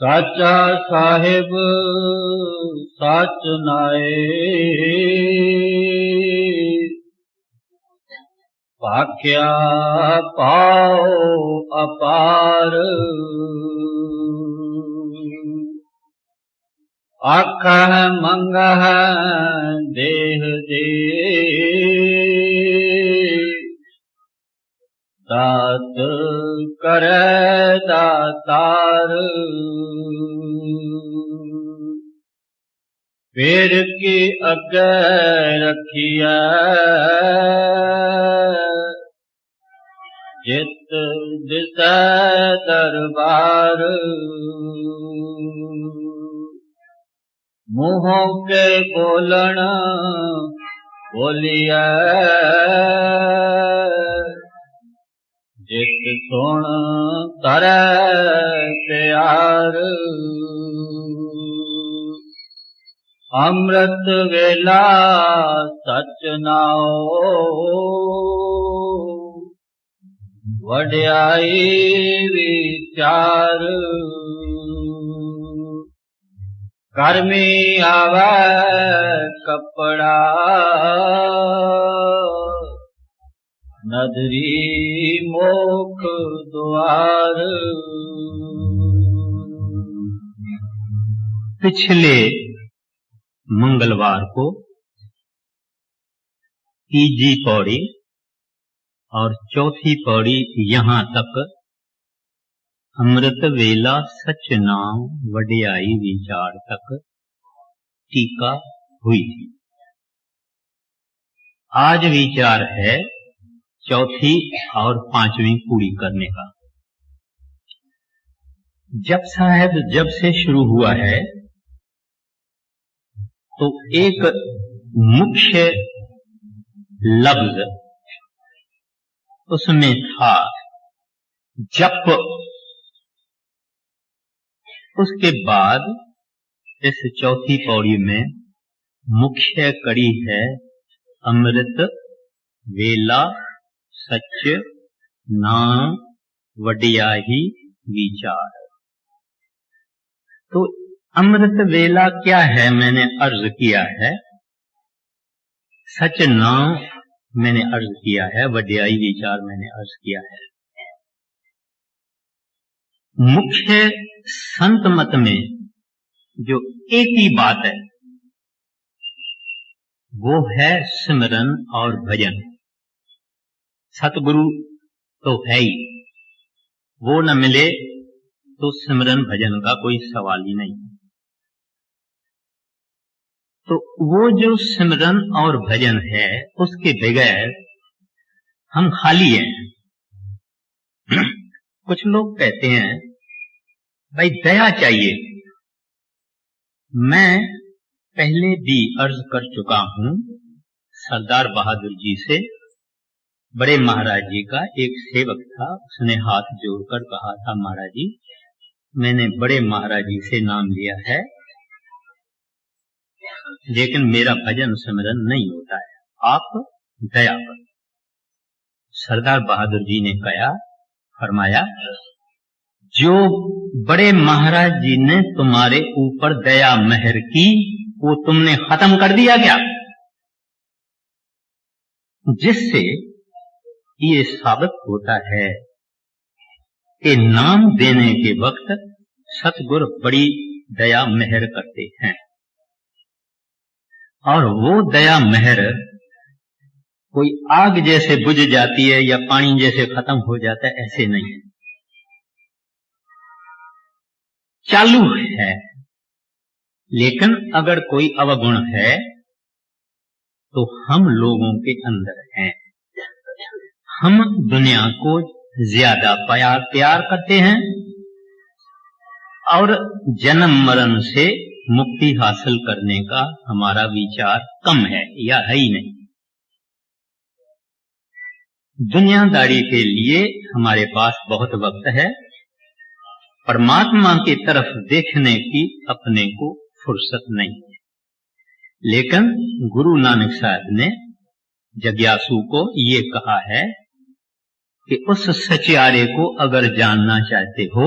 साचा साहिब साच नाए, भाख्या पाओ अपार। आखह मंगह देह दे, दात करे दातार। पेर की अगे रखिया, जित दिसै दरबार। मुँहों के बोलन बोलिया, जित सुन तरै प्यार। अमृत वेला सच नाओ, वड्याई विचार। कर्मी आवे कपड़ा, नदरी मोख द्वार। पिछले मंगलवार को तीजी पौड़ी और चौथी पौड़ी यहाँ तक अमृत वेला सच नाम वड्याई विचार तक टीका हुई थी। आज विचार है चौथी और पांचवी पूरी करने का। जप साहेब जब से शुरू हुआ है तो एक मुख्य लफ्ज उसमें था जप। उसके बाद इस चौथी पौड़ी में मुख्य कड़ी है अमृत वेला सच नाम वड्याई विचार। तो अमृत वेला क्या है मैंने अर्ज किया है, सच नाम मैंने अर्ज किया है, वड्याई विचार मैंने अर्ज किया है। मुख्य संत मत में जो एक ही बात है वो है सिमरन और भजन। सतगुरु तो है ही, वो न मिले तो सिमरन भजन का कोई सवाल ही नहीं। तो वो जो सिमरन और भजन है उसके बगैर हम खाली हैं। कुछ लोग कहते हैं भाई दया चाहिए। मैं पहले भी अर्ज कर चुका हूं सरदार बहादुर जी से। बड़े महाराज जी का एक सेवक था, उसने हाथ जोड़कर कहा था महाराज जी मैंने बड़े महाराज जी से नाम लिया है लेकिन मेरा भजन सिमरन नहीं होता है, आप दया करो। सरदार बहादुर जी ने कहा फरमाया जो बड़े महाराज जी ने तुम्हारे ऊपर दया मेहर की वो तुमने खत्म कर दिया क्या? जिससे ये साबित होता है कि नाम देने के वक्त सतगुरु बड़ी दया मेहर करते हैं और वो दया मेहर कोई आग जैसे बुझ जाती है या पानी जैसे खत्म हो जाता है, ऐसे नहीं है, चालू है। लेकिन अगर कोई अवगुण है तो हम लोगों के अंदर है। हम दुनिया को ज्यादा प्यार करते हैं और जन्म मरण से मुक्ति हासिल करने का हमारा विचार कम है या है ही नहीं। दुनियादारी के लिए हमारे पास बहुत वक्त है, परमात्मा की तरफ देखने की अपने को फुर्सत नहीं है। लेकिन गुरु नानक साहब ने जिज्ञासु को ये कहा है कि उस सचियारे को अगर जानना चाहते हो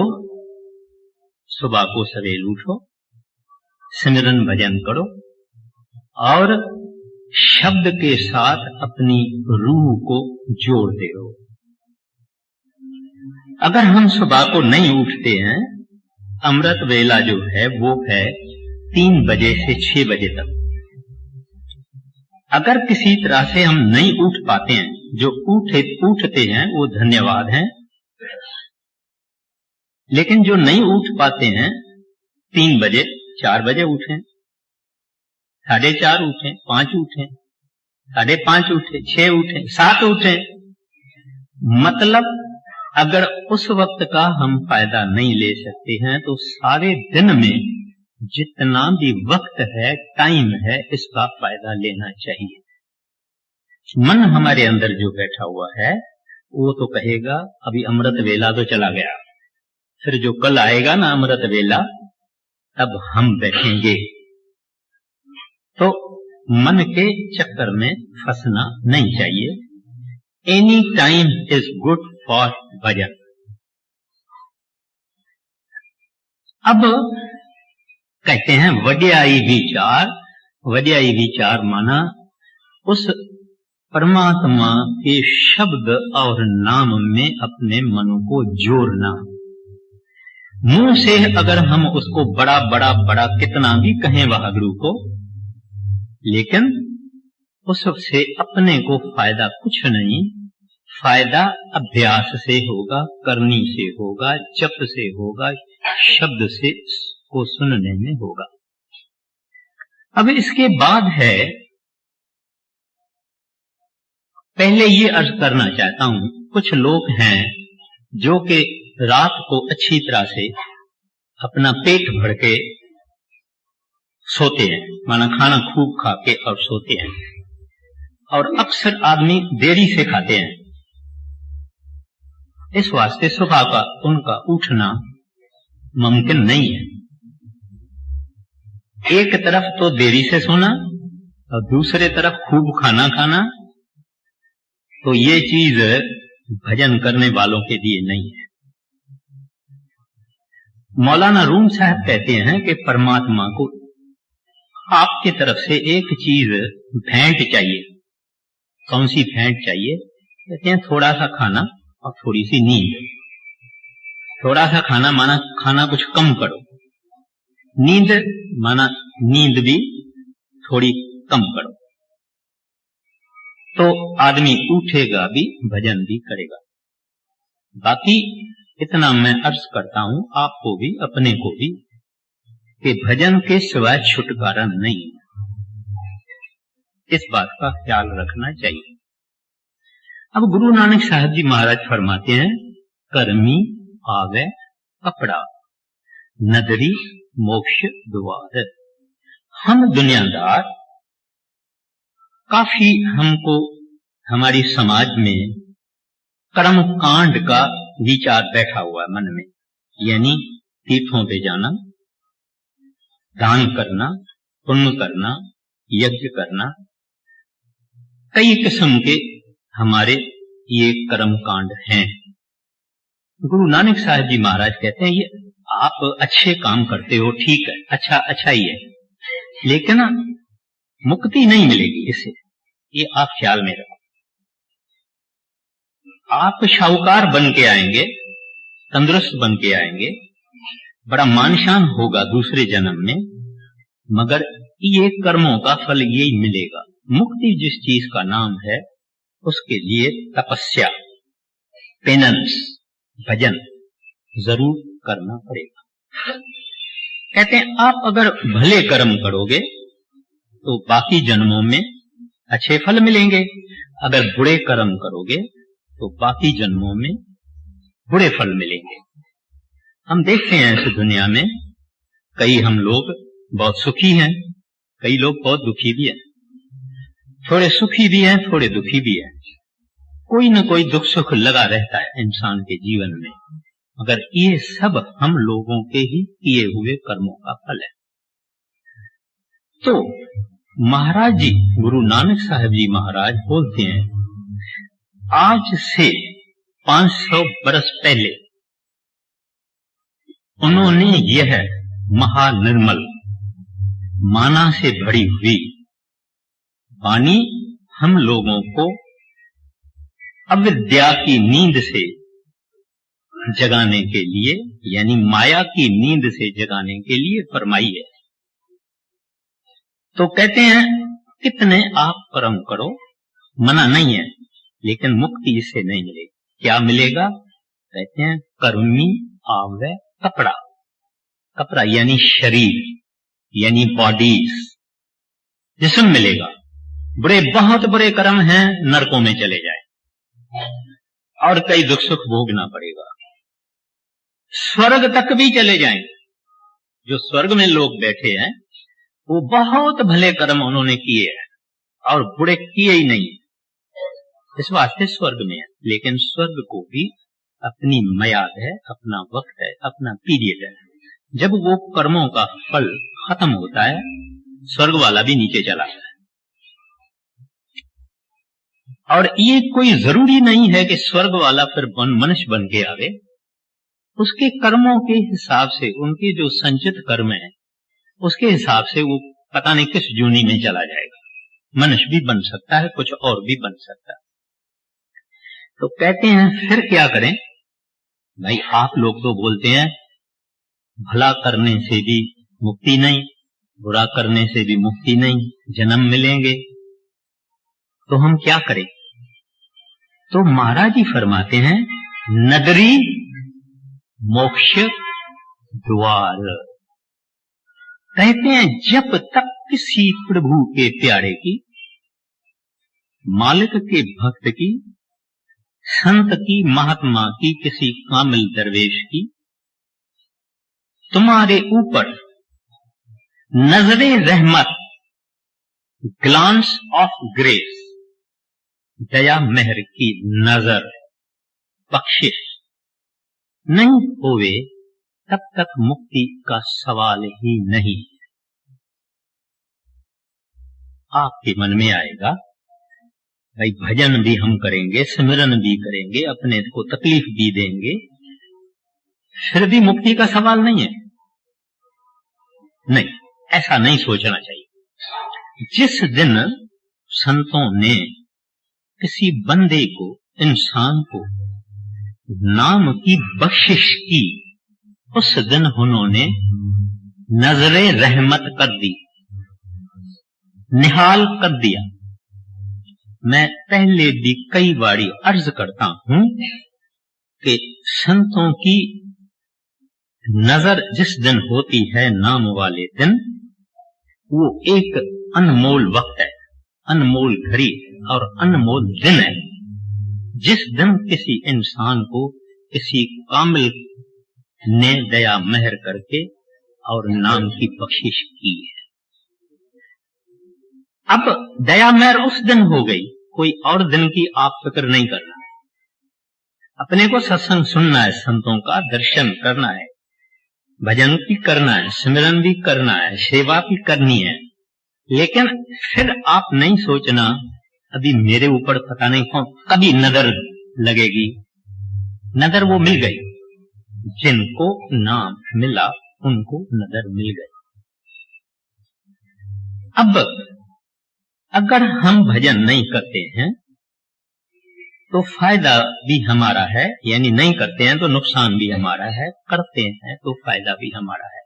सुबह को सवेल उठो, सिमरन भजन करो और शब्द के साथ अपनी रूह को जोड़ते रहो। अगर हम सुबह को नहीं उठते हैं, अमृत वेला जो है वो है 3 बजे से 6 बजे तक। अगर किसी तरह से हम नहीं उठ पाते हैं, जो उठते हैं वो धन्यवाद हैं, लेकिन जो नहीं उठ पाते हैं 3 बजे 4 बजे उठें, 4:30 उठें, 5 उठें, 5:30 उठें, 6 उठें, 7 उठें। मतलब अगर उस वक्त का हम फायदा नहीं ले सकते हैं तो सारे दिन में जितना भी वक्त है, टाइम है, इसका फायदा लेना चाहिए। मन हमारे अंदर जो बैठा हुआ है वो तो कहेगा अभी अमृत वेला तो चला गया, फिर जो कल आएगा ना अमृत वेला, तब हम बैठेंगे। तो मन के चक्कर में फंसना नहीं चाहिए। Any time is good for bhajan. अब कहते हैं वड्याई विचार। वड्याई विचार माना उस परमात्मा के शब्द और नाम में अपने मन को जोड़ना। मुंह से अगर हम उसको बड़ा बड़ा बड़ा कितना भी कहें वाहगुरु को, लेकिन उससे अपने को फायदा कुछ नहीं। फायदा अभ्यास से होगा, करनी से होगा, जप से होगा, शब्द से को सुनने में होगा। अब इसके बाद है, पहले ये अर्ज करना चाहता हूं, कुछ लोग हैं जो कि रात को अच्छी तरह से अपना पेट भर के सोते हैं, माना खाना खूब खा के और सोते हैं, और अक्सर आदमी देरी से खाते हैं। इस वास्ते सुबह का उनका उठना मुमकिन नहीं है। एक तरफ तो देरी से सोना और दूसरे तरफ खूब खाना खाना, तो ये चीज भजन करने वालों के लिए नहीं है। मौलाना रूम साहब कहते हैं कि परमात्मा को आपकी तरफ से एक चीज भेंट चाहिए। कौन सी भेंट चाहिए? कहते हैं थोड़ा सा खाना और थोड़ी सी नींद। थोड़ा सा खाना माना खाना कुछ कम करो, नींद माना नींद भी थोड़ी कम करो, तो आदमी उठेगा भी, भजन भी करेगा। बाकी इतना मैं अर्ज करता हूं आपको भी, अपने को भी, कि भजन के सिवाय छुटकारा नहीं। इस बात का ख्याल रखना चाहिए। अब गुरु नानक साहब जी महाराज फरमाते हैं, कर्मी आवे कपड़ा, नदरी मोक्ष द्वार। हम दुनियादार काफी, हमको हमारी समाज में कर्म कांड का विचार बैठा हुआ है मन में, यानी तीर्थों पे जाना, दान करना, पुण्य करना, यज्ञ करना, कई किस्म के हमारे ये कर्म कांड हैं। गुरु नानक साहब जी महाराज कहते हैं ये आप अच्छे काम करते हो, ठीक है, अच्छा ही है, लेकिन मुक्ति नहीं मिलेगी इससे, ये आप ख्याल में रखो। आप शाहूकार बन के आएंगे, तंदुरुस्त बन के आएंगे, बड़ा मान शान होगा दूसरे जन्म में, मगर ये कर्मों का फल यही मिलेगा। मुक्ति जिस चीज का नाम है उसके लिए तपस्या, पेनेंस, भजन जरूर करना पड़ेगा। कहते हैं आप अगर भले कर्म करोगे तो बाकी जन्मों में अच्छे फल मिलेंगे, अगर बुरे कर्म करोगे तो बाकी जन्मों में बुरे फल मिलेंगे। हम देखते हैं इस दुनिया में कई हम लोग बहुत सुखी हैं, कई लोग बहुत दुखी भी हैं, थोड़े सुखी भी हैं, थोड़े दुखी भी हैं। कोई न कोई दुख सुख लगा रहता है इंसान के जीवन में, मगर ये सब हम लोगों के ही किए हुए कर्मों का फल है। तो महाराज जी, गुरु नानक साहब जी महाराज बोलते हैं, आज से 500 बरस पहले उन्होंने यह महानिर्मल माना से भरी हुई वाणी हम लोगों को अविद्या की नींद से जगाने के लिए, यानी माया की नींद से जगाने के लिए फरमाई है। तो कहते हैं कितने आप कर्म करो, मना नहीं है, लेकिन मुक्ति इससे नहीं मिलेगी। क्या मिलेगा? कहते हैं कर्मी आवे कपड़ा। कपड़ा यानी शरीर, यानी बॉडीज, जिस्म मिलेगा। बहुत बड़े कर्म हैं, नरकों में चले जाए और कई दुख सुख भोगना पड़ेगा। स्वर्ग तक भी चले जाएंगे। जो स्वर्ग में लोग बैठे हैं वो बहुत भले कर्म उन्होंने किए हैं और बुरे किए ही नहीं, इस वास्ते स्वर्ग में है। लेकिन स्वर्ग को भी अपनी मयाद है, अपना वक्त है, अपना पीरियड है। जब वो कर्मों का फल खत्म होता है, स्वर्ग वाला भी नीचे चला जाता है। और ये कोई जरूरी नहीं है कि स्वर्ग वाला फिर मनुष्य बन के आवे। उसके कर्मों के हिसाब से, उनके जो संचित कर्म है उसके हिसाब से वो पता नहीं किस जूनी में चला जाएगा। मनुष्य भी बन सकता है, कुछ और भी बन सकता है। तो कहते हैं फिर क्या करें भाई? आप लोग तो बोलते हैं भला करने से भी मुक्ति नहीं, बुरा करने से भी मुक्ति नहीं, जन्म मिलेंगे, तो हम क्या करें? तो महाराज जी फरमाते हैं नगरी मोक्ष द्वार। कहते हैं जब तक किसी प्रभु के प्यारे की, मालिक के भक्त की, संत की, महात्मा की, किसी कामिल दरवेश की तुम्हारे ऊपर नजरे रहमत, ग्लांस ऑफ ग्रेस, दया मेहर की नजर, बख्शिश नहीं होवे, तब तक मुक्ति का सवाल ही नहीं। आपके मन में आएगा भाई भजन भी हम करेंगे, सिमरन भी करेंगे, अपने को तकलीफ भी देंगे, फिर भी मुक्ति का सवाल नहीं है। नहीं, ऐसा नहीं सोचना चाहिए। जिस दिन संतों ने किसी बंदे को, इंसान को नाम की बख्शिश की, उस दिन उन्होंने नजरे रहमत कर दी, निहाल कर दिया। मैं पहले भी कई बारी अर्ज करता हूं कि संतों की नजर जिस दिन होती है, नाम वाले दिन, वो एक अनमोल वक्त है, अनमोल घड़ी और अनमोल दिन है। जिस दिन किसी इंसान को किसी कामिल ने दया मेहर करके और नाम की बख्शिश की है। अब दया मेहर उस दिन हो गई, कोई और दिन की आप फिक्र नहीं करना। अपने को सत्संग सुनना है, संतों का दर्शन करना है, भजन भी करना है, सिमरन भी करना है, सेवा भी करनी है। लेकिन फिर आप नहीं सोचना अभी मेरे ऊपर पता नहीं कौन कभी नजर लगेगी। नजर वो मिल गई, जिनको नाम मिला उनको नजर मिल गई। अब अगर हम भजन नहीं करते हैं तो फायदा भी हमारा है, यानी नहीं करते हैं तो नुकसान भी हमारा है, करते हैं तो फायदा भी हमारा है।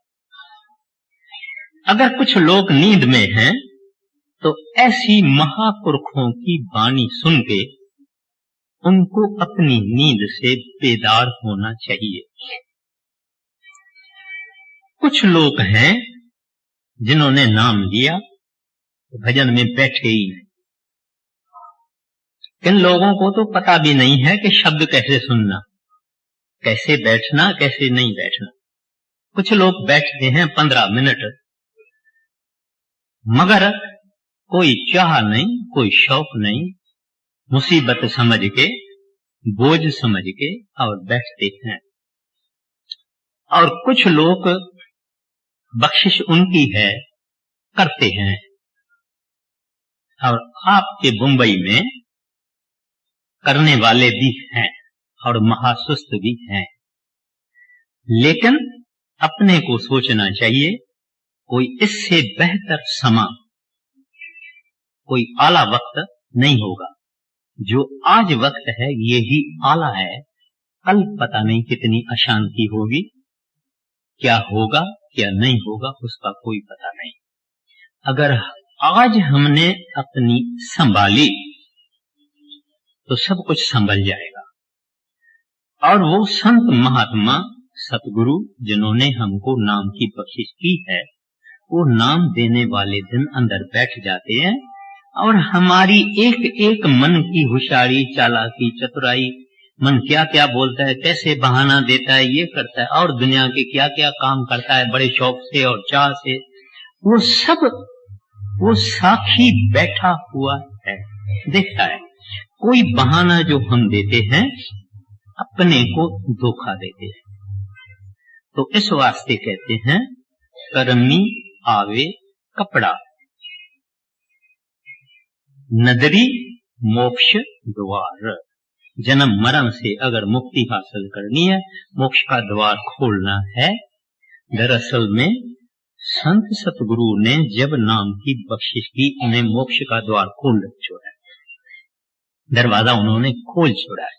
अगर कुछ लोग नींद में हैं तो ऐसी महापुरखों की वाणी सुन के उनको अपनी नींद से बेदार होना चाहिए। कुछ लोग हैं जिन्होंने नाम लिया, भजन में बैठे ही नहीं। इन लोगों को तो पता भी नहीं है कि शब्द कैसे सुनना, कैसे बैठना, कैसे नहीं बैठना। कुछ लोग बैठते हैं 15 मिनट, मगर कोई चाह नहीं, कोई शौक नहीं, मुसीबत समझ के, बोझ समझ के और बैठते हैं। और कुछ लोग बख्शिश उनकी है, करते हैं। और आपके मुंबई में करने वाले भी हैं और महासुस्त भी हैं, लेकिन अपने को सोचना चाहिए कोई इससे बेहतर समा, कोई आला वक्त नहीं होगा। जो आज वक्त है यही आला है। कल पता नहीं कितनी अशांति होगी, क्या होगा क्या नहीं होगा उसका कोई पता नहीं। अगर आज हमने अपनी संभाली तो सब कुछ संभल जाएगा। और वो संत महात्मा सतगुरु जिन्होंने हमको नाम की बख्शिश की है, वो नाम देने वाले दिन अंदर बैठ जाते हैं और हमारी एक एक मन की होशियारी, चालाकी, चतुराई, मन क्या क्या बोलता है, कैसे बहाना देता है, ये करता है और दुनिया के क्या क्या काम करता है बड़े शौक से और चाह से, वो सब वो साक्षी बैठा हुआ है, देखता है। कोई बहाना जो हम देते हैं अपने को धोखा देते हैं। तो इस वास्ते कहते हैं कर्मी आवे कपड़ा, नदरी मोक्ष द्वार। जन्म मरण से अगर मुक्ति हासिल करनी है, मोक्ष का द्वार खोलना है। दरअसल में संत सतगुरु ने जब नाम की बख्शिश की, उन्हें मोक्ष का द्वार खोल छोड़ा है, दरवाजा उन्होंने खोल छोड़ा है।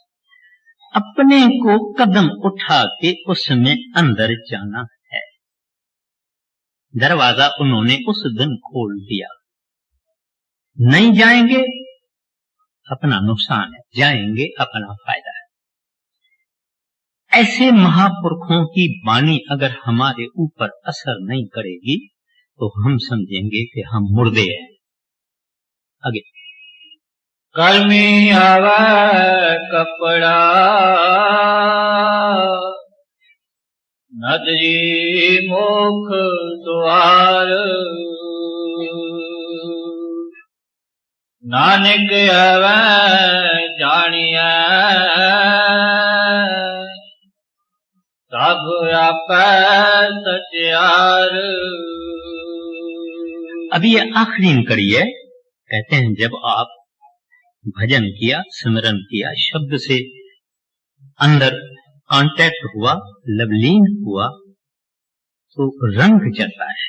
अपने को कदम उठा के उसमें अंदर जाना है। दरवाजा उन्होंने उस दिन खोल दिया। नहीं जाएंगे अपना नुकसान है, जाएंगे अपना फायदा है। ऐसे महापुरुषों की वाणी अगर हमारे ऊपर असर नहीं करेगी तो हम समझेंगे कि हम मुर्दे हैं। आगे कर्मी आवे कपड़ा, नदरी मोख द्वार। नानक आवे जानिया, सब आपे सचियार। अब ये आखिरी कड़ी है। कहते हैं जब आप भजन किया, स्मरण किया, शब्द से अंदर कांटेक्ट हुआ, लवलीन हुआ, तो रंग चलता है।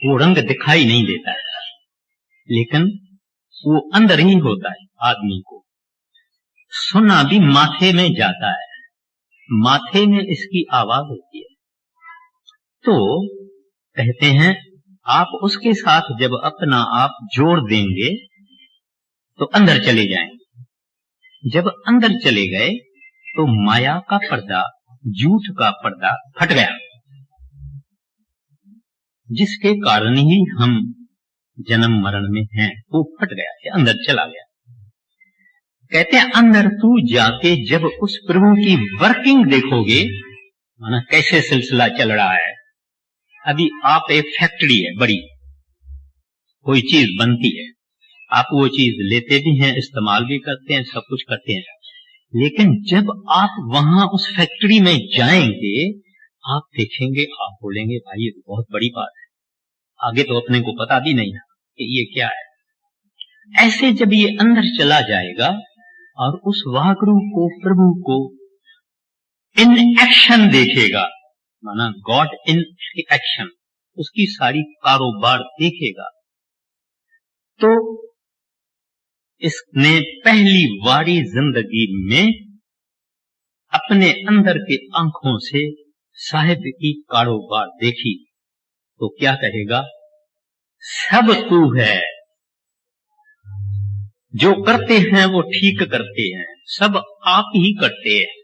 वो रंग दिखाई नहीं देता है, लेकिन वो अंदर ही होता है। आदमी को सुना भी माथे में जाता है, माथे में इसकी आवाज होती है। तो कहते हैं आप उसके साथ जब अपना आप जोड़ देंगे तो अंदर चले जाएंगे। जब अंदर चले गए तो माया का पर्दा, झूठ का पर्दा फट गया, जिसके कारण ही हम जन्म मरण में हैं। वो फट गया, अंदर चला गया। कहते हैं अंदर तू जाके जब उस प्रभु की वर्किंग देखोगे, माना कैसे सिलसिला चल रहा है। अभी आप एक फैक्ट्री है बड़ी, कोई चीज बनती है, आप वो चीज लेते भी हैं, इस्तेमाल भी करते हैं, सब कुछ करते हैं। लेकिन जब आप वहां उस फैक्ट्री में जाएंगे, आप देखेंगे, आप बोलेंगे भाई ये तो बहुत बड़ी बात है, आगे तो अपने को पता भी नहीं है कि ये क्या है। ऐसे जब ये अंदर चला जाएगा और उस वाहगुरु को, प्रभु को इन एक्शन देखेगा, माना गॉड इन एक्शन, उसकी सारी कारोबार देखेगा, तो इसने पहली बारी जिंदगी में अपने अंदर के आंखों से साहिब की कारोबार देखी, तो क्या कहेगा? सब तू है, जो करते हैं वो ठीक करते हैं, सब आप ही करते हैं।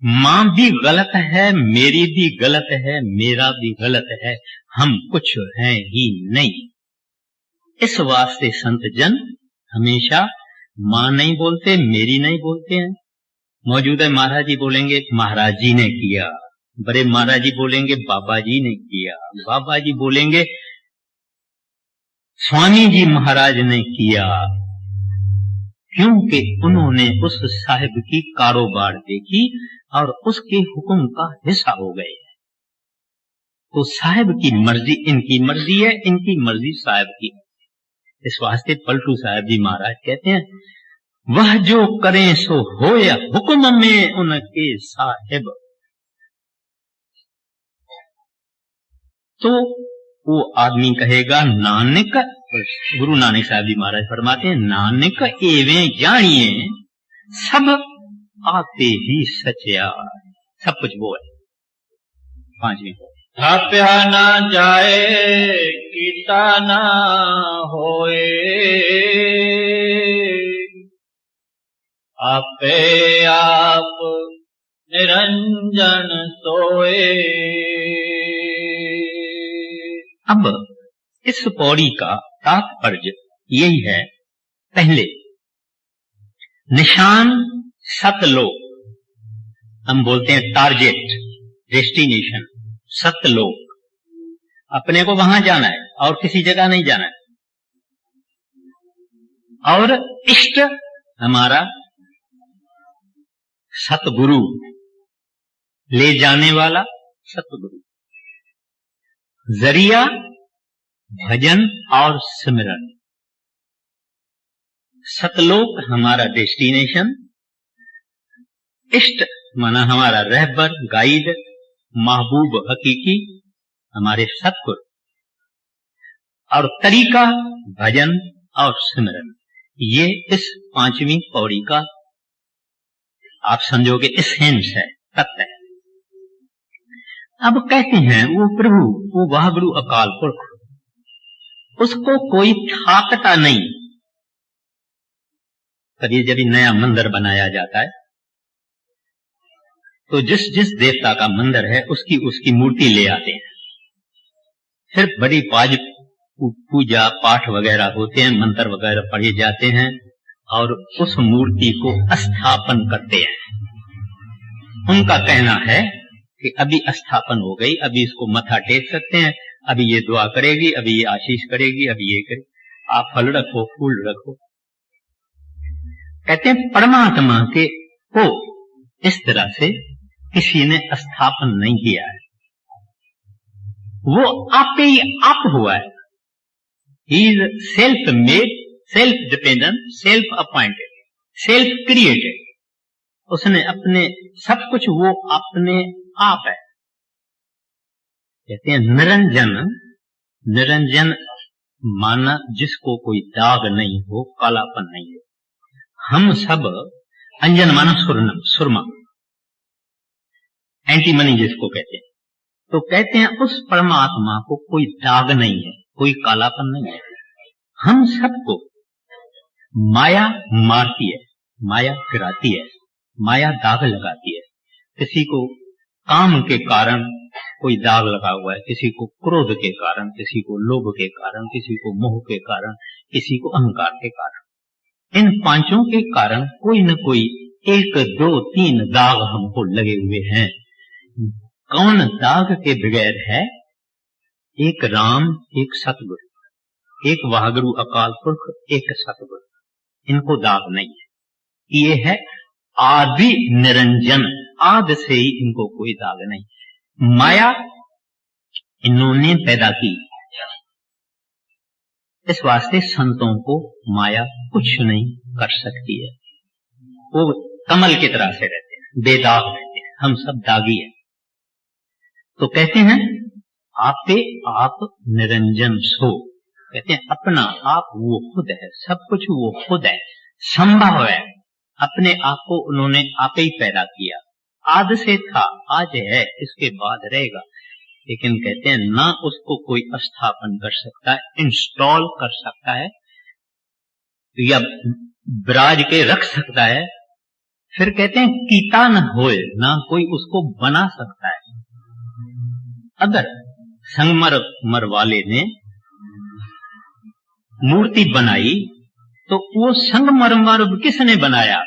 मां भी गलत है, मेरी भी गलत है, मेरा भी गलत है, हम कुछ हैं ही नहीं। इस वास्ते संत जन हमेशा मां नहीं बोलते, मेरी नहीं बोलते हैं। मौजूदा महाराज जी बोलेंगे महाराज जी ने किया, बड़े महाराज जी बोलेंगे बाबा जी ने किया, बाबा जी बोलेंगे स्वामी जी महाराज ने किया, क्योंकि उन्होंने उस साहिब की कारोबार देखी और उसके हुक्म का हिस्सा हो गए। तो साहिब की मर्जी इनकी मर्जी है, इनकी मर्जी साहिब की। इस वास्ते पलटू साहिब जी महाराज कहते हैं, वह जो करें सो होया हुक्म में उनके साहिब, तो वो आदमी कहेगा नानक, गुरु नानक साहब जी महाराज फरमाते हैं नानक एवें जानिए सब आते ही सचयार। सब कुछ वो है। 5वीं थाप्या ना जाए कीता ना होए, आपे आप निरंजन सोए। अब इस पौड़ी का तात्पर्य यही है। पहले निशान सतलोक, हम बोलते हैं टारगेट, डेस्टिनेशन सतलोक, अपने को वहां जाना है और किसी जगह नहीं जाना है। और इष्ट हमारा सतगुरु, ले जाने वाला सतगुरु। जरिया भजन और सिमरन। सतलोक हमारा डेस्टिनेशन, इष्ट माना हमारा रहबर गाइड, महबूब हकीकी हमारे सतगुरु, और तरीका भजन और सिमरन। ये इस 5वीं पौड़ी का आप समझोगे एसेंस है, तत्व है। अब कहते हैं वो प्रभु, वो वाहगुरु अकाल पुरख, उसको कोई ठाकता नहीं। कभी जब नया मंदिर बनाया जाता है तो जिस जिस देवता का मंदिर है उसकी उसकी मूर्ति ले आते हैं, फिर बड़ी पूजा पाठ वगैरह होते हैं, मंत्र वगैरह पढ़े जाते हैं और उस मूर्ति को स्थापन करते हैं। उनका कहना है कि अभी स्थापन हो गई, अभी इसको मथा टेक सकते हैं, अभी ये दुआ करेगी, अभी ये आशीष करेगी, अभी ये करेगी, आप फल रखो, फूल रखो। कहते हैं परमात्मा के को इस तरह से किसी ने स्थापन नहीं किया है, वो आपे ही आप हुआ है। He is self made, self dependent, self appointed, self created. उसने अपने सब कुछ वो अपने आप है। कहते हैं निरंजन, निरंजन माना जिसको कोई दाग नहीं हो, कालापन नहीं हो। हम सब अंजन माना सुरनम, सुरमा, एंटीमनी जिसको कहते हैं। तो कहते हैं उस परमात्मा को कोई दाग नहीं है, कोई कालापन नहीं है। हम सबको माया मारती है, माया गिराती है, माया दाग लगाती है। किसी को काम के कारण कोई दाग लगा हुआ है, किसी को क्रोध के कारण, किसी को लोभ के कारण, किसी को मोह के कारण, किसी को अहंकार के कारण। इन पांचों के कारण कोई न कोई 1, 2, 3 दाग हमको लगे हुए हैं। कौन दाग के बगैर है? एक राम, एक सतगुरु, एक वाहगुरु अकाल पुरख, एक सतगुरु। इनको दाग नहीं है। ये है आदि निरंजन, आदि से ही इनको कोई दाग नहीं। माया इन्होंने पैदा की, इस वास्ते संतों को माया कुछ नहीं कर सकती है। वो कमल की तरह से रहते हैं, बेदाग रहते हैं। हम सब दागी हैं। तो कहते हैं आपे आप निरंजन सो। कहते हैं अपना आप वो खुद है, सब कुछ वो खुद है, संभव है। अपने आप को उन्होंने आपे ही पैदा किया। आदि से था, आज है, इसके बाद रहेगा। लेकिन कहते हैं ना उसको कोई स्थापन कर सकता है, इंस्टॉल कर सकता है या विराज के रख सकता है। फिर कहते हैं कीता न होए, ना कोई उसको बना सकता है। अगर संगमरमर वाले ने मूर्ति बनाई तो वो संगमरमर किसने बनाया?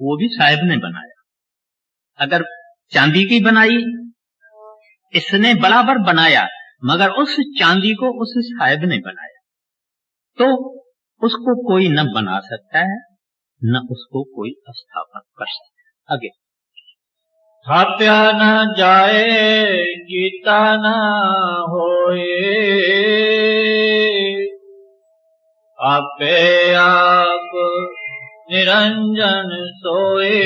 वो भी साहिब ने बनाया। अगर चांदी की बनाई, इसने बराबर बनाया, मगर उस चांदी को उस साहिब ने बनाया। तो उसको कोई न बना सकता है, न उसको कोई स्थापन कर सकता है। आगे थाप्या न जाए गीता न होए, आपे आप निरंजन सोए।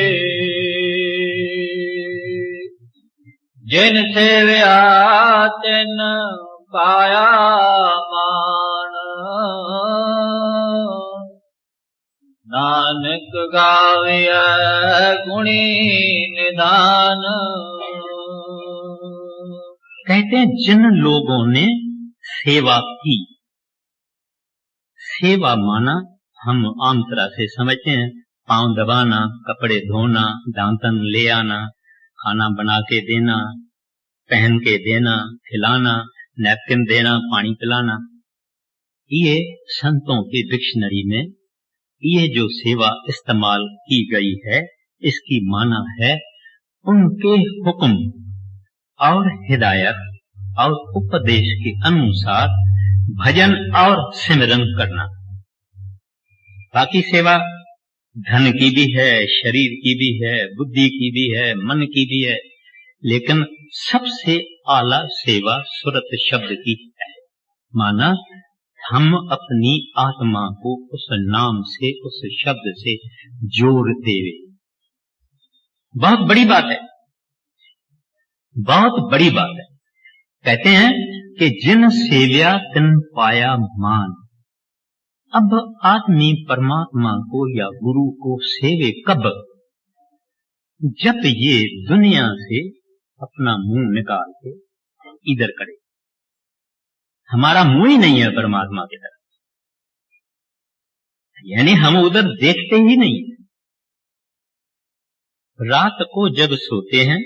जिन सेव्या तिन पाया मान, नानक गाविया गुणी निदान। कहते हैं जिन लोगों ने सेवा की, सेवा माना हम आम तरह से समझते हैं पांव दबाना, कपड़े धोना, दांतन ले आना, खाना बना के देना, पहन के देना, खिलाना, नैपकिन देना, पानी पिलाना। ये संतों की डिक्शनरी में ये जो सेवा इस्तेमाल की गई है, इसकी माना है उनके हुक्म और हिदायत और उपदेश के अनुसार भजन और सिमरन करना। बाकी सेवा धन की भी है, शरीर की भी है, बुद्धि की भी है, मन की भी है, लेकिन सबसे आला सेवा सुरत शब्द की है। माना हम अपनी आत्मा को उस नाम से, उस शब्द से जोड़ते हुए, बहुत बड़ी बात है, बहुत बड़ी बात है। कहते हैं कि जिन सेव्या तिन पाया मान। अब आदमी परमात्मा को या गुरु को सेवे कब? जब ये दुनिया से अपना मुंह निकाल के इधर करे। हमारा मुंह ही नहीं है परमात्मा की तरफ, यानी हम उधर देखते ही नहीं। रात को जब सोते हैं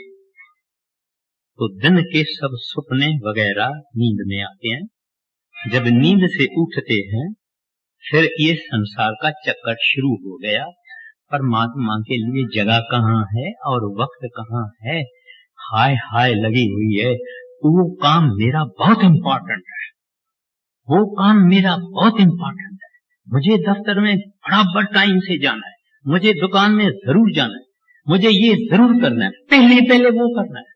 तो दिन के सब सपने वगैरह नींद में आते हैं। जब नींद से उठते हैं फिर ये संसार का चक्कर शुरू हो गया। परमात्मा के लिए जगह कहाँ है और वक्त कहाँ है, हाय हाय लगी हुई है। वो काम मेरा बहुत इंपॉर्टेंट है, वो काम मेरा बहुत इंपॉर्टेंट है, मुझे दफ्तर में बराबर टाइम से जाना है, मुझे दुकान में जरूर जाना है, मुझे ये जरूर करना है, पहले पहले वो करना है।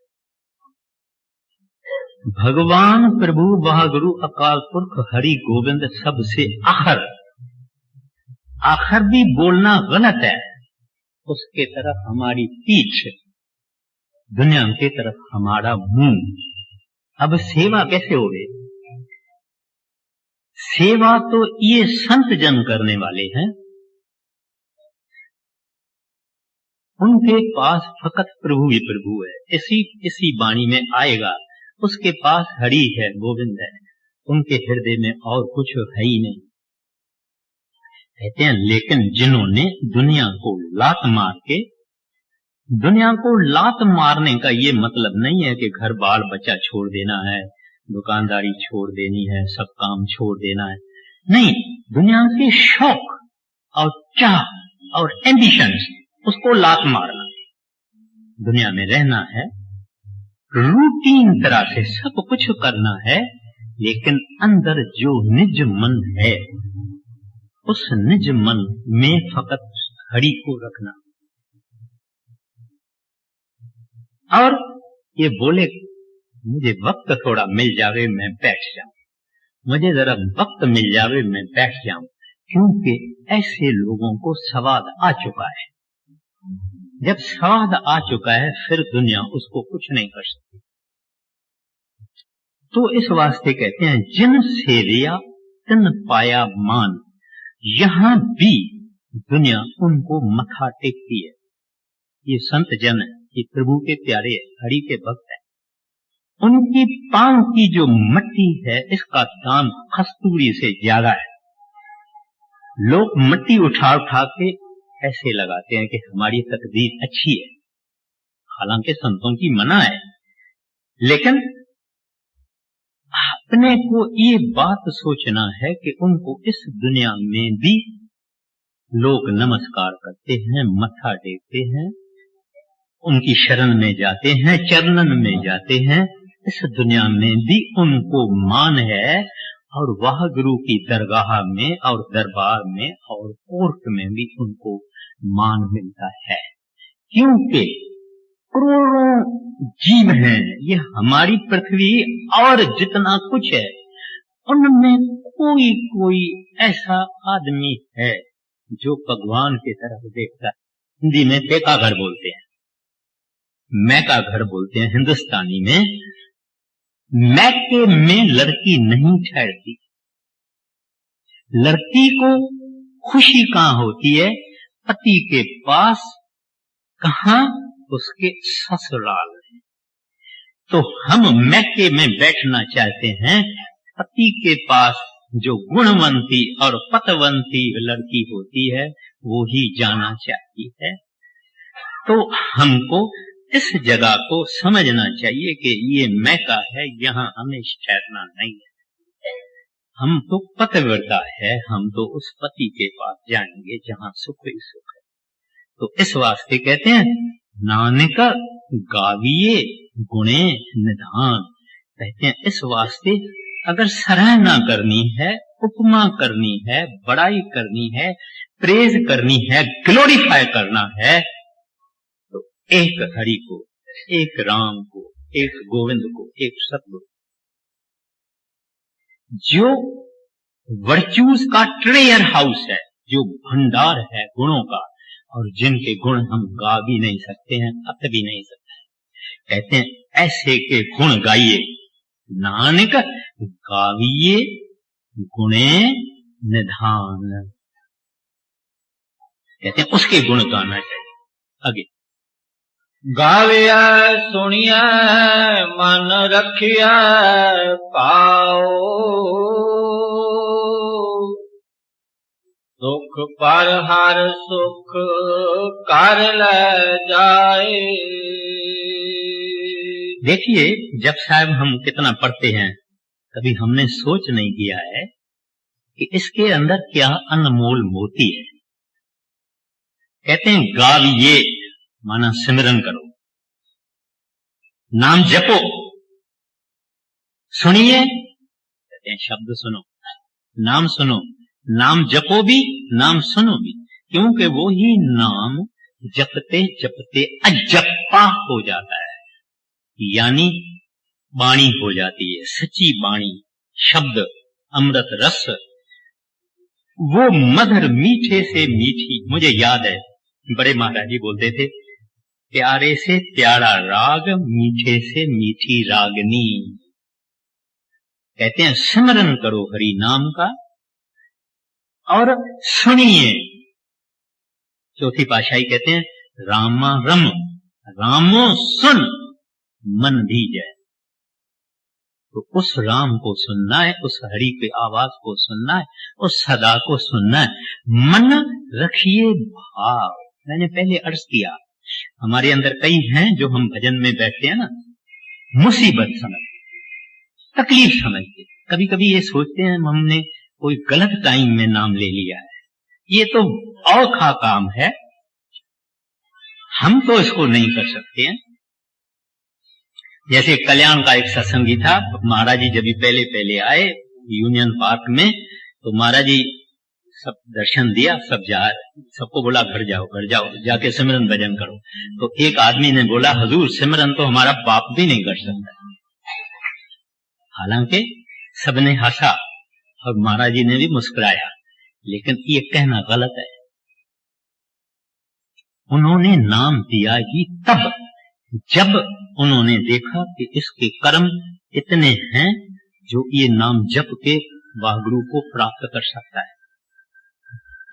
भगवान प्रभु वाहगुरु अकाल पुरख हरि गोविंद सबसे आखिर, आखिर भी बोलना गलत है। उसके तरफ हमारी पीठ, दुनिया की तरफ हमारा मुंह। अब सेवा कैसे हो गई? सेवा तो ये संत जन करने वाले हैं, उनके पास फकत प्रभु ही प्रभु है। इसी वाणी में आएगा, उसके पास हरि है, गोविंद है, उनके हृदय में और कुछ है ही नहीं। कहते हैं लेकिन जिन्होंने दुनिया को लात मार के, दुनिया को लात मारने का ये मतलब नहीं है कि घर बाल बच्चा छोड़ देना है, दुकानदारी छोड़ देनी है, सब काम छोड़ देना है, नहीं। दुनिया के शौक और चाह और एम्बिशंस, उसको लात मारना। दुनिया में रहना है, रूटीन तरह से सब कुछ करना है, लेकिन अंदर जो निज मन है, उस निज मन में फकत हरि को रखना। और ये बोले मुझे वक्त थोड़ा मिल जावे मैं बैठ जाऊं, मुझे जरा वक्त मिल जावे मैं बैठ जाऊं, क्योंकि ऐसे लोगों को स्वाद आ चुका है। जब स्वाद आ चुका है फिर दुनिया उसको कुछ नहीं कर सकती। तो इस वास्ते कहते हैं जिन सेविया तिन पाया मान। यहां भी दुनिया उनको मथा टेकती है। ये संत जन है, ये प्रभु के प्यारे है, हरि के भक्त है। उनकी पांव की जो मट्टी है इसका दाम कस्तूरी से ज्यादा है। लोग मट्टी उठा उठा के ऐसे लगाते हैं कि हमारी तकदीर अच्छी है, हालांकि संतों की मना है, लेकिन अपने को ये बात सोचना है कि उनको इस दुनिया में भी लोग नमस्कार करते हैं, मत्था टेकते हैं, उनकी शरण में जाते हैं, चरणन में जाते हैं। इस दुनिया में भी उनको मान है और वह गुरु की दरगाह में और दरबार में और कोर्ट में भी उनको मान मिलता है, क्योंकि करोड़ों जीव हैं, ये हमारी पृथ्वी और जितना कुछ है उनमें कोई कोई ऐसा आदमी है जो भगवान की तरफ देखता है। हिंदी में पेका घर बोलते हैं, मैका घर बोलते हैं हिंदुस्तानी में। मैके में लड़की नहीं ठहरती। लड़की को खुशी कहां होती है? पति के पास। कहां? उसके ससुराल में। तो हम मैके में बैठना चाहते हैं। पति के पास जो गुणवंती और पतवंती लड़की होती है वो ही जाना चाहती है। तो हमको इस जगह को समझना चाहिए कि ये मैका है, यहाँ हमें ठहरना नहीं है। हम तो पतिव्रता है, हम तो उस पति के पास जाएंगे जहाँ सुख ही सुख है। तो इस वास्ते कहते हैं नानक गाविये गुणे निधान। कहते हैं इस वास्ते अगर सराहना करनी है, उपमा करनी है, बड़ाई करनी है, प्रेज करनी है, ग्लोरीफाई करना है, तो एक हरि को, एक राम को, एक गोविंद को, एक सतगुरु, जो वर्च्यूज का ट्रेयर हाउस है, जो भंडार है गुणों का, और जिनके गुण हम गा भी नहीं सकते हैं, कत भी नहीं सकते। कहते हैं ऐसे के गुण गाइए। नानक गाविये गुणे निधान। कहते हैं उसके गुण गाना चाहिए। आगे गाविया सुनिया मन रखिया पाओ, सुख पर हर सुख कर ले जाए। देखिए, जब साहब हम कितना पढ़ते हैं, कभी हमने सोच नहीं किया है कि इसके अंदर क्या अनमोल मोती है। कहते हैं गाविये माना सिमरन करो, नाम जपो, सुनिए, कहते हैं शब्द सुनो, नाम सुनो, नाम जपो भी, नाम सुनो भी, क्योंकि वो ही नाम जपते जपते अजप्पा हो जाता है, यानी वाणी हो जाती है, सच्ची वाणी, शब्द, अमृत रस, वो मधुर मीठे से मीठी। मुझे याद है बड़े महाराज जी बोलते थे, प्यारे से प्यारा राग, मीठे से मीठी रागनी। कहते हैं सिमरन करो हरि नाम का और सुनिए। चौथी पातशाही कहते हैं रामा रम, रामो सुन मन भी जाए। तो उस राम को सुनना है, उस हरि के आवाज को सुनना है, उस सदा को सुनना है। मन रखिए भाव। मैंने पहले अर्ज किया, हमारे अंदर कई हैं जो हम भजन में बैठते हैं ना, मुसीबत समझ, तकलीफ समझते, कभी कभी ये सोचते हैं हमने कोई गलत टाइम में नाम ले लिया है, ये तो औखा काम है, हम तो इसको नहीं कर सकते हैं। जैसे कल्याण का एक सत्संगी था, महाराज जी जब पहले पहले आए यूनियन पार्क में, तो महाराज जी सब दर्शन दिया, सबको बोला घर जाओ, घर जाओ, जाके सिमरन भजन करो। तो एक आदमी ने बोला हजूर सिमरन तो हमारा बाप भी नहीं कर सकता। हालांकि सबने हंसा और महाराज जी ने भी मुस्कुराया, लेकिन ये कहना गलत है। उन्होंने नाम दिया ही तब जब उन्होंने देखा कि इसके कर्म इतने हैं जो ये नाम जप के वाहगुरु को प्राप्त कर सकता है।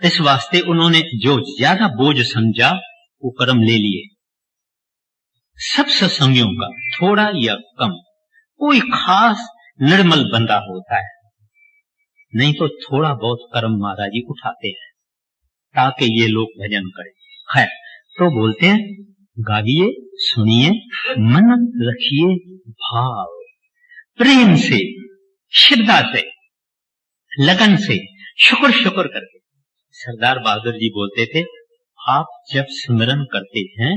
इस वास्ते उन्होंने जो ज्यादा बोझ समझा वो कर्म ले लिए। सब सत्संगियों का थोड़ा या कम कोई खास निर्मल बंदा होता है, नहीं तो थोड़ा बहुत कर्म महाराज जी उठाते हैं ताकि ये लोग भजन करें। खैर, तो बोलते हैं गाइए, सुनिए, मन रखिए भाव, प्रेम से, श्रद्धा से, लगन से, शुक्र शुक्र करके। सरदार बहादुर जी बोलते थे, आप जब सिमरन करते हैं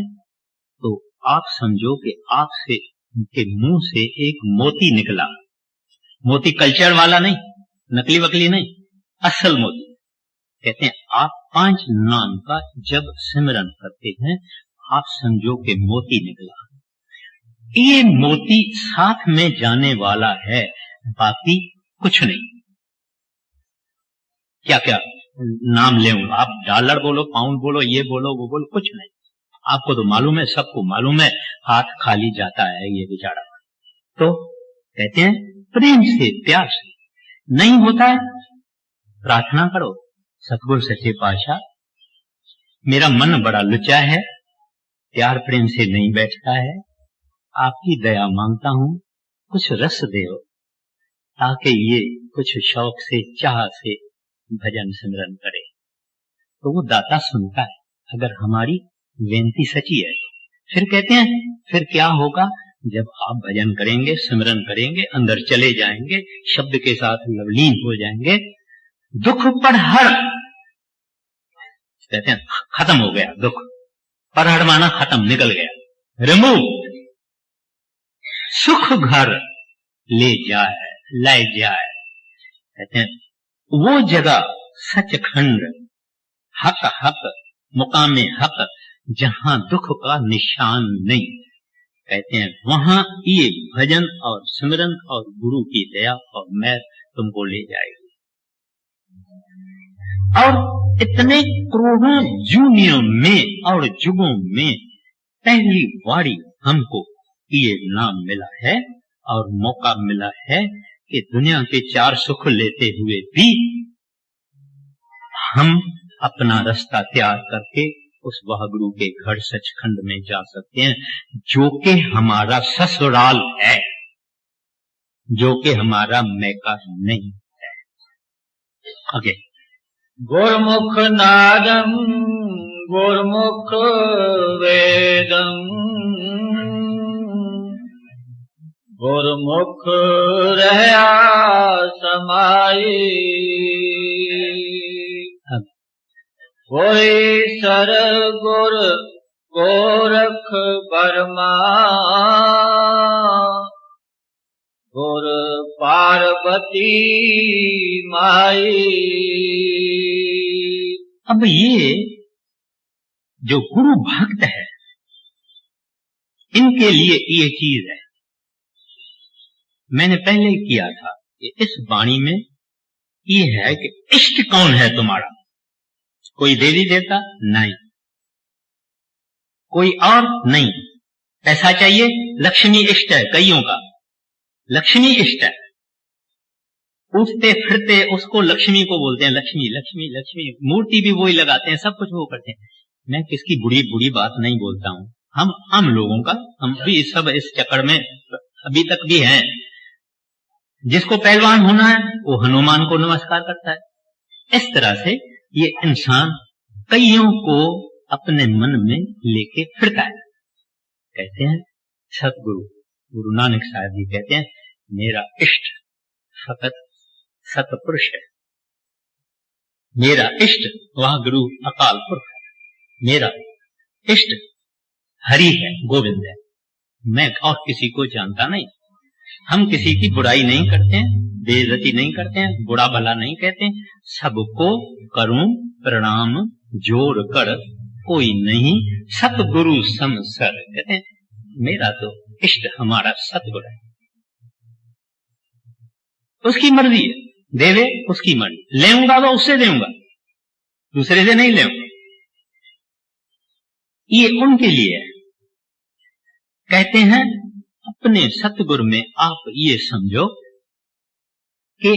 तो आप समझो कि आप से, उनके मुंह से एक मोती निकला। मोती कल्चर वाला नहीं, नकली वकली नहीं, असल मोती। कहते हैं आप 5 नाम का जब सिमरन करते हैं, आप समझो कि मोती निकला। ये मोती साथ में जाने वाला है, बाकी कुछ नहीं। क्या क्या नाम ले, आप डॉलर बोलो, पाउंड बोलो, ये बोलो, वो बोलो, कुछ नहीं। आपको तो मालूम है, सबको मालूम है, हाथ खाली जाता है ये बेचारा। तो कहते हैं प्रेम से, प्यार से। नहीं होता है, प्रार्थना करो, सतगुरु सच्चे पातशाह मेरा मन बड़ा लुचा है, प्यार प्रेम से नहीं बैठता है, आपकी दया मांगता हूं, कुछ रस दो ताकि ये कुछ शौक से, चाह से भजन सिमरन करे। तो वो दाता सुनता है अगर हमारी बेनती सच्ची है। फिर कहते हैं फिर क्या होगा, जब आप भजन करेंगे, सिमरन करेंगे, अंदर चले जाएंगे, शब्द के साथ लवलीन हो जाएंगे, दुख पर हर, कहते हैं खत्म हो गया दुख, पर हर माना खत्म, निकल गया, रिमूव, सुख घर ले जाए, ले जाए। कहते हैं वो जगह सचखंड, हक हक, मुकामे हक, जहां दुख का निशान नहीं। कहते हैं वहां ये भजन और सिमरन और गुरु की दया और मेहर तुमको ले जाएगी। और इतने करोड़ों जूनियों में और जुगों में पहली बारी हमको ये नाम मिला है और मौका मिला है कि दुनिया के चार सुख लेते हुए भी हम अपना रास्ता तैयार करके उस वाहगुरु के घर सचखंड में जा सकते हैं, जो कि हमारा ससुराल है, जो कि हमारा मैका नहीं है। आगे गुरमुख नादम गुरमुख वेदम गुरमुख रहया समाई कोई सर गुर गोरख बर्मा गुर पार्वती माई। अब ये जो गुरु भक्त है इनके लिए ये चीज है, मैंने पहले किया था कि इस वाणी में ये है कि इष्ट कौन है तुम्हारा, कोई देवी देवता नहीं, कोई और नहीं, ऐसा चाहिए, लक्ष्मी इष्ट है कईयों का, लक्ष्मी इष्ट है, उठते फिरते उसको लक्ष्मी को बोलते हैं, लक्ष्मी लक्ष्मी लक्ष्मी, मूर्ति भी वही लगाते हैं, सब कुछ वो करते हैं। मैं किसकी बुरी बुरी बात नहीं बोलता हूं, हम आम लोगों का, हम भी सब इस चक्कर में अभी तक भी हैं। जिसको पहलवान होना है वो हनुमान को नमस्कार करता है। इस तरह से ये इंसान कईयों को अपने मन में लेके फिरता है। कहते हैं सतगुरु गुरु नानक साहब जी कहते हैं मेरा इष्ट फकत सतपुरुष है, मेरा इष्ट वह गुरु अकाल पुरख है, मेरा इष्ट हरि है, गोविंद है, मैं और किसी को जानता नहीं। हम किसी की बुराई नहीं करते हैं, बेइज्जती नहीं करते हैं, बुरा भला नहीं कहते हैं, सबको करूं प्रणाम जोर कर कोई नहीं सतगुरु समसर। कहते हैं मेरा तो इष्ट हमारा सतगुरु है, उसकी मर्जी है, देवे उसकी मर्जी, लेऊंगा तो उससे देऊंगा, दूसरे से नहीं लेऊंगा। ये उनके लिए है। कहते हैं अपने सतगुरु में आप ये समझो कि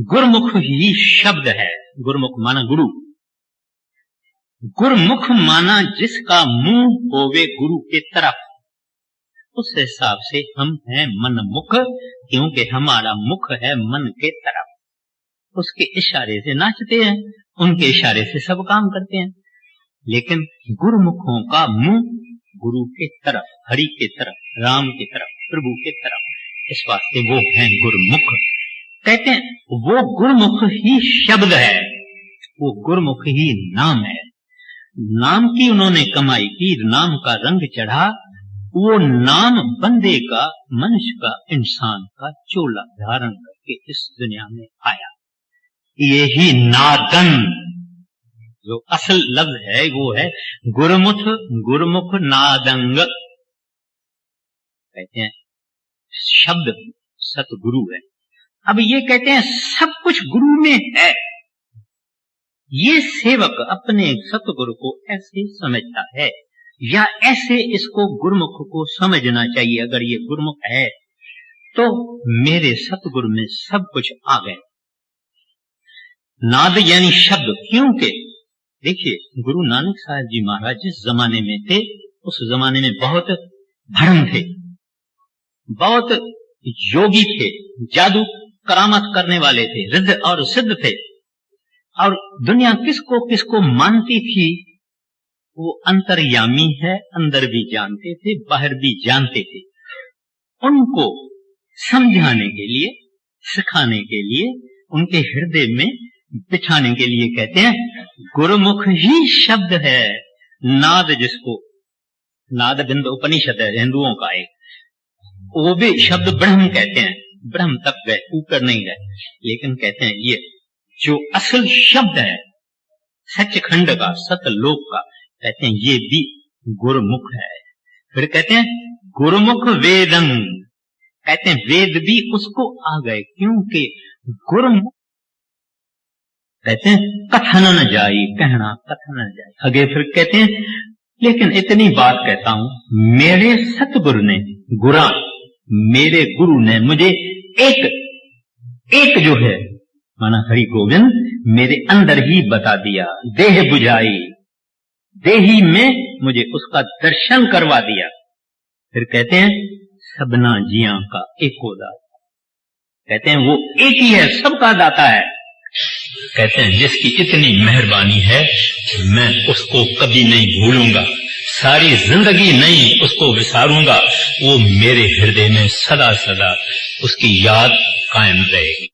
गुरमुख ही शब्द है, गुरमुख माना गुरु, गुरमुख माना जिसका मुंह होवे गुरु के तरफ, उस हिसाब से हम हैं मनमुख, क्योंकि हमारा मुख है मन के तरफ, उसके इशारे से नाचते हैं, उनके इशारे से सब काम करते हैं। लेकिन गुरुमुखों का मुंह गुरु के तरफ, हरि के तरफ, राम की तरफ, प्रभु के तरफ, इस वास्ते वो हैं गुरुमुख। कहते हैं वो गुरुमुख ही शब्द है, वो गुरुमुख ही नाम है। नाम की उन्होंने कमाई की, नाम का रंग चढ़ा, वो नाम बंदे का, मनुष्य का, इंसान का चोला धारण करके इस दुनिया में आया। ये ही नादन जो असल लफ्ज है वो है गुरमुख, गुरमुख नादंग। कहते हैं शब्द सतगुरु है। अब ये कहते हैं सब कुछ गुरु में है। ये सेवक अपने सतगुरु को ऐसे समझता है या ऐसे इसको गुरुमुख को समझना चाहिए। अगर ये गुरुमुख है तो मेरे सतगुरु में सब कुछ आ गए। नाद यानी शब्द, क्योंकि देखिए गुरु नानक साहब जी महाराज जिस जमाने में थे उस जमाने में बहुत भ्रम थे, बहुत योगी थे, जादू करामत करने वाले थे, रिद्ध और सिद्ध थे, और दुनिया किसको किसको मानती थी वो अंतर्यामी है, अंदर भी जानते थे, बाहर भी जानते थे। उनको समझाने के लिए, सिखाने के लिए, उनके हृदय में बिठाने के लिए कहते हैं गुरुमुख ही शब्द है। नाद, जिसको नाद बिंद उपनिषद है हिंदुओं का एक, वो भी शब्द ब्रह्म कहते हैं। ब्रह्म तक गए, ऊपर नहीं गए, लेकिन कहते हैं ये जो असल शब्द है सचखंड का, सतलोक का, कहते हैं ये भी गुरुमुख है। फिर कहते हैं गुरुमुख वेदं, कहते हैं वेद भी उसको आ गए, क्योंकि गुरुमुख कहते हैं कथन न जाई, कहना कथन न जाई। आगे फिर कहते हैं लेकिन इतनी बात कहता हूं, मेरे सतगुरु ने, गुरा मेरे गुरु ने मुझे एक जो है माना हरि गोविंद मेरे अंदर ही बता दिया, देह बुझाई, देही में मुझे उसका दर्शन करवा दिया। फिर कहते हैं सबना जिया का एको दाता, कहते हैं वो एक ही है, सबका दाता है। कहते हैं जिसकी इतनी मेहरबानी है मैं उसको कभी नहीं भूलूंगा, सारी जिंदगी नहीं उसको विसारूंगा, वो मेरे हृदय में सदा सदा उसकी याद कायम रहेगी।